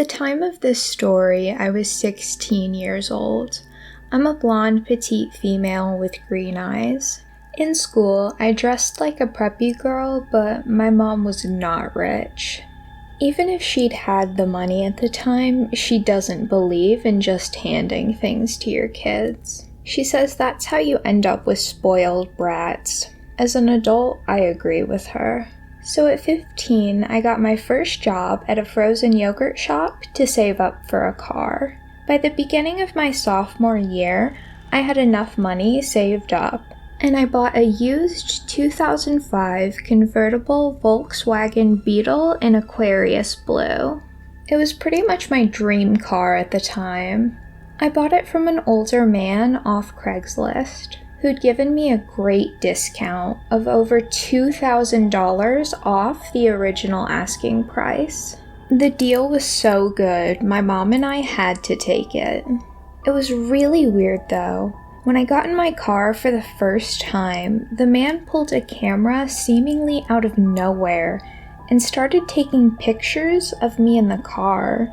the time of this story, I was 16 years old. I'm a blonde, petite female with green eyes. In school, I dressed like a preppy girl, but my mom was not rich. Even if she'd had the money at the time, she doesn't believe in just handing things to your kids. She says that's how you end up with spoiled brats. As an adult, I agree with her. So at 15, I got my first job at a frozen yogurt shop to save up for a car. By the beginning of my sophomore year, I had enough money saved up, and I bought a used 2005 convertible Volkswagen Beetle in Aquarius blue. It was pretty much my dream car at the time. I bought it from an older man off Craigslist, who'd given me a great discount of over $2,000 off the original asking price. The deal was so good, my mom and I had to take it. It was really weird though. When I got in my car for the first time, the man pulled a camera seemingly out of nowhere and started taking pictures of me in the car.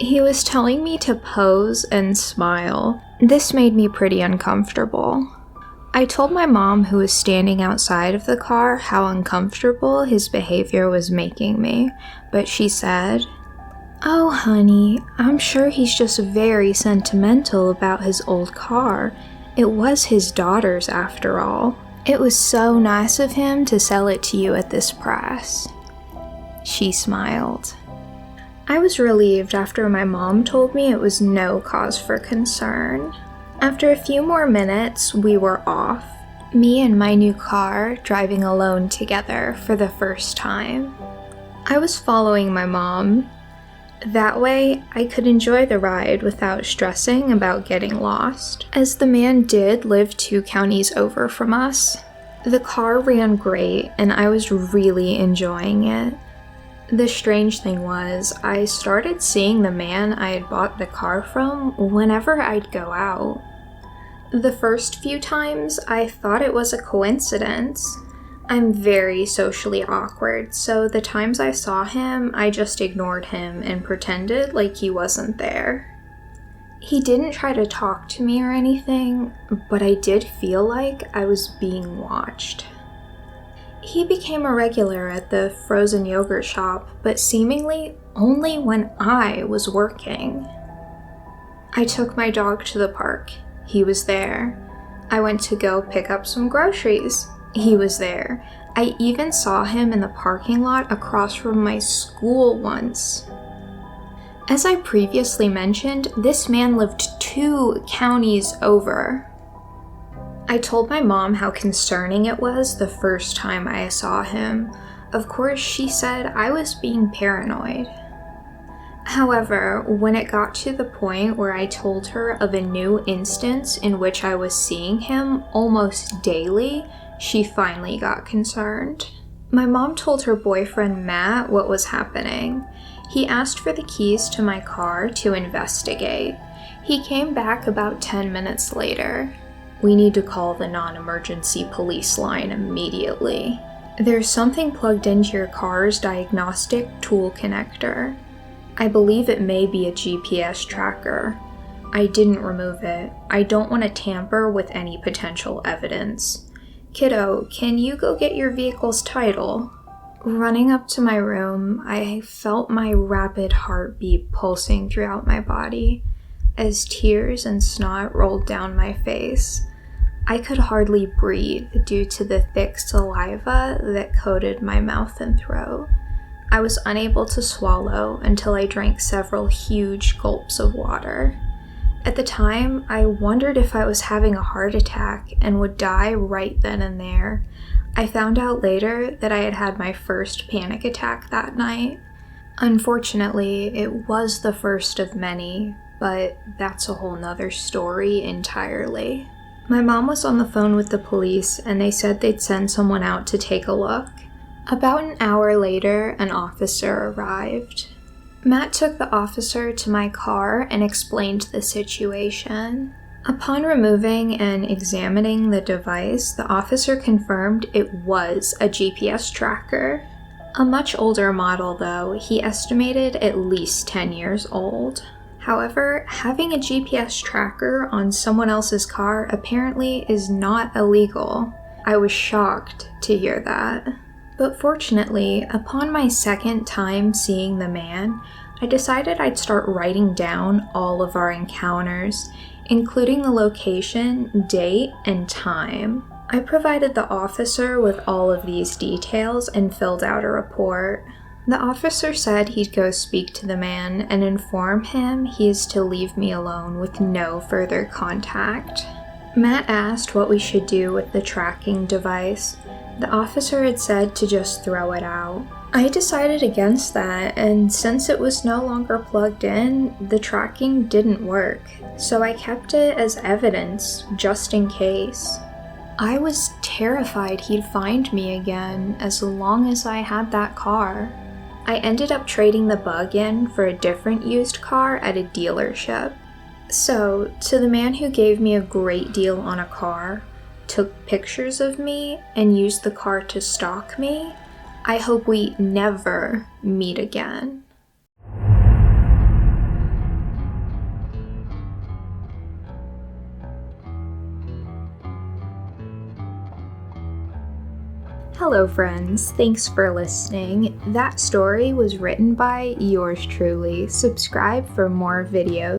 He was telling me to pose and smile. This made me pretty uncomfortable. I told my mom, who was standing outside of the car, how uncomfortable his behavior was making me, but she said, "Oh honey, I'm sure he's just very sentimental about his old car. It was his daughter's after all. It was so nice of him to sell it to you at this price." She smiled. I was relieved after my mom told me it was no cause for concern. After a few more minutes, we were off, me and my new car driving alone together for the first time. I was following my mom. That way, I could enjoy the ride without stressing about getting lost, as the man did live 2 counties over from us. The car ran great, and I was really enjoying it. The strange thing was, I started seeing the man I had bought the car from whenever I'd go out. The first few times, I thought it was a coincidence. I'm very socially awkward, so the times I saw him, I just ignored him and pretended like he wasn't there. He didn't try to talk to me or anything, but I did feel like I was being watched. He became a regular at the frozen yogurt shop, but seemingly only when I was working. I took my dog to the park. He was there. I went to go pick up some groceries. He was there. I even saw him in the parking lot across from my school once. As I previously mentioned, this man lived 2 counties over. I told my mom how concerning it was the first time I saw him. Of course, she said I was being paranoid. However, when it got to the point where I told her of a new instance in which I was seeing him almost daily, she finally got concerned. My mom told her boyfriend Matt what was happening. He asked for the keys to my car to investigate. He came back about 10 minutes later. "We need to call the non-emergency police line immediately. There's something plugged into your car's diagnostic tool connector. I believe it may be a GPS tracker. I didn't remove it. I don't want to tamper with any potential evidence. Kiddo, can you go get your vehicle's title?" Running up to my room, I felt my rapid heartbeat pulsing throughout my body as tears and snot rolled down my face. I could hardly breathe due to the thick saliva that coated my mouth and throat. I was unable to swallow until I drank several huge gulps of water. At the time, I wondered if I was having a heart attack and would die right then and there. I found out later that I had had my first panic attack that night. Unfortunately, it was the first of many, but that's a whole nother story entirely. My mom was on the phone with the police, and they said they'd send someone out to take a look. About an hour later, an officer arrived. Matt took the officer to my car and explained the situation. Upon removing and examining the device, the officer confirmed it was a GPS tracker. A much older model though, he estimated at least 10 years old. However, having a GPS tracker on someone else's car apparently is not illegal. I was shocked to hear that. But fortunately, upon my second time seeing the man, I decided I'd start writing down all of our encounters, including the location, date, and time. I provided the officer with all of these details and filled out a report. The officer said he'd go speak to the man and inform him he is to leave me alone with no further contact. Matt asked what we should do with the tracking device. The officer had said to just throw it out. I decided against that, and since it was no longer plugged in, the tracking didn't work, so I kept it as evidence, just in case. I was terrified he'd find me again as long as I had that car. I ended up trading the bug in for a different used car at a dealership. So, to the man who gave me a great deal on a car, took pictures of me, and used the car to stalk me, I hope we never meet again. Hello friends, thanks for listening. That story was written by yours truly. Subscribe for more videos.